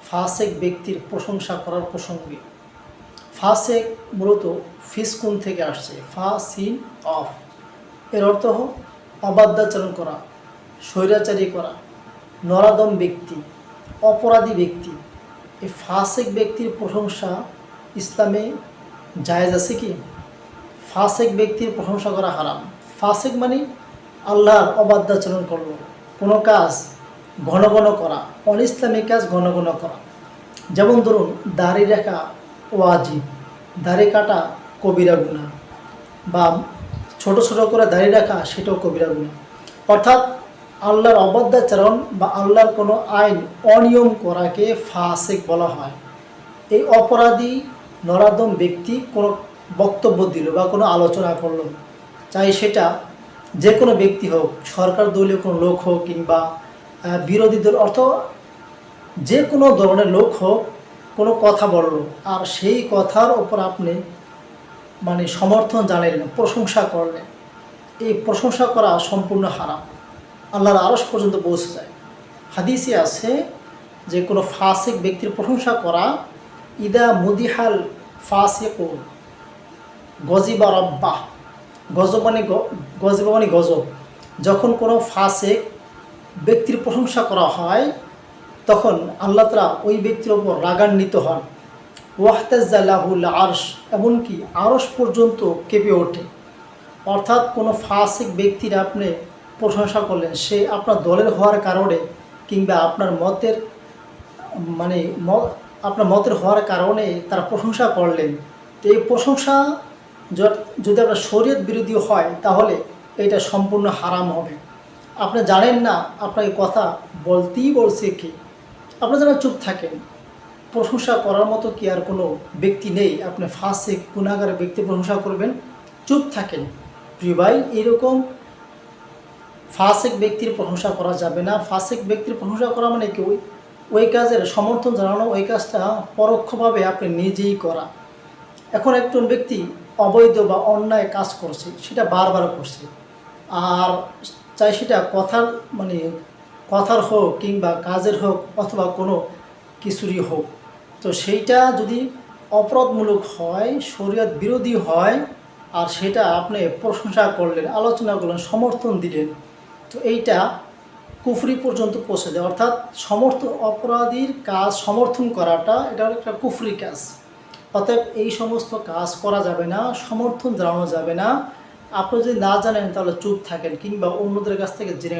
ফাসেক ব্যক্তির প্রশংসা করার প্রসঙ্গে। ফাসেক মূলত ফিসকুন থেকে আসছে, ফাসিন অফ, এর অর্থ অবাধ্যাচরণ করা, স্বৈরাচারী করা, নরাদম ব্যক্তি, অপরাধী ব্যক্তি। এই ফাসেক ব্যক্তির প্রশংসা ইসলামে জায়েজ আছে কি? ফাসেক ব্যক্তির প্রশংসা করা হারাম। ফাসেক মানে আল্লাহর অবাধ্যাচরণ করলো, কোনো কাজ ঘন ঘন করা, অন ইসলামিক কাজ ঘন ঘন করা। যেমন ধরুন, দাড়ি রাখা ওয়াজিব, দাড়ি কাটা কবিরা গুনাহ, বা ছোট ছোট করে দাড়ি রাখা সেটাও কবিরা গুনাহ। অর্থাৎ আল্লাহর অবাধ্যাচরণ বা আল্লাহর কোনো আইন অনিয়ম করাকে ফাসেক বলা হয়। এই অপরাধী নরাদম ব্যক্তি কোনো বক্তব্য দিল বা কোনো আলোচনা করলো, চাই সেটা যে কোনো ব্যক্তি হোক, সরকার দলীয় কোনো লোক হোক কিংবা বিরোধী দল, অর্থ যে কোনো ধরনের লোক হোক, কোনো কথা বলল আর সেই কথার ওপর আপনি সমর্থন জানালেন, প্রশংসা করলেন, এই প্রশংসা করা সম্পূর্ণ হারাম, আল্লাহর আরশ পর্যন্ত পৌঁছে যায়। হাদিসে আছে যে কোনো ফাসিক ব্যক্তির প্রশংসা করা, ইদা মুদিহাল ফাসিকুন গজিবা রব্বাহ, গজব মানে গজব। যখন কোনো ফাসিক ব্যক্তির প্রশংসা করা হয় তখন আল্লাহ তাআলা ওই ব্যক্তির ওপর রাগান্বিত হন। ওয়াহতাজ্জালাহুল আরশ, এমনকি আরশ পর্যন্ত কেঁপে ওঠে। অর্থাৎ কোনো ফাসিক ব্যক্তির আপনি প্রশংসা করলেন, সে আপনার দলের হওয়ার কারণে কিংবা আপনার মতের আপনার মতের হওয়ার কারণে তার প্রশংসা করলেন। তো এই প্রশংসা যদি আপনার শরীয়ত বিরোধী হয় তাহলে এটা সম্পূর্ণ হারাম হবে। আপনি জানেন না আপনাকে কথা বলতেই বলছে কি, আপনারা যেন চুপ থাকেন। প্রশংসা করার মতো কি আর কোনো ব্যক্তি নেই? আপনি ফাসিক গুনাহগার ব্যক্তি প্রশংসা করবেন, চুপ থাকেন। প্রিয় ভাই, এরকম ফাসিক ব্যক্তির প্রশংসা করা যাবে না। ফাসিক ব্যক্তির প্রশংসা করা মানে কি ওই কাজের সমর্থন জানানো, ওই কাজটা পরোক্ষভাবে আপনি নিজেই করা। এখন একজন ব্যক্তি অবৈধ বা অন্যায় কাজ করছে, সেটা বারবার করছে, আর চাই সেটা কথার হোক কিংবা কাজের হোক অথবা কোনো কিছুরই হোক, তো সেইটা যদি অপরাধমূলক হয়, শরীয়ত বিরোধী হয়, আর সেটা আপনি প্রশংসা করলেন, আলোচনা করলেন, সমর্থন দিলেন, তো এইটা কুফরি পর্যন্ত পৌঁছে যায়। অর্থাৎ অপরাধীর কাজ সমর্থন করাটা এটা একটা কুফরি কাজ। অতএব এই সমস্ত কাজ করা যাবে না, সমর্থন জানানো যাবে না। আপনি যদি না জানেন তাহলে চুপ থাকেন কিংবা অন্যদের কাছ থেকে জেনে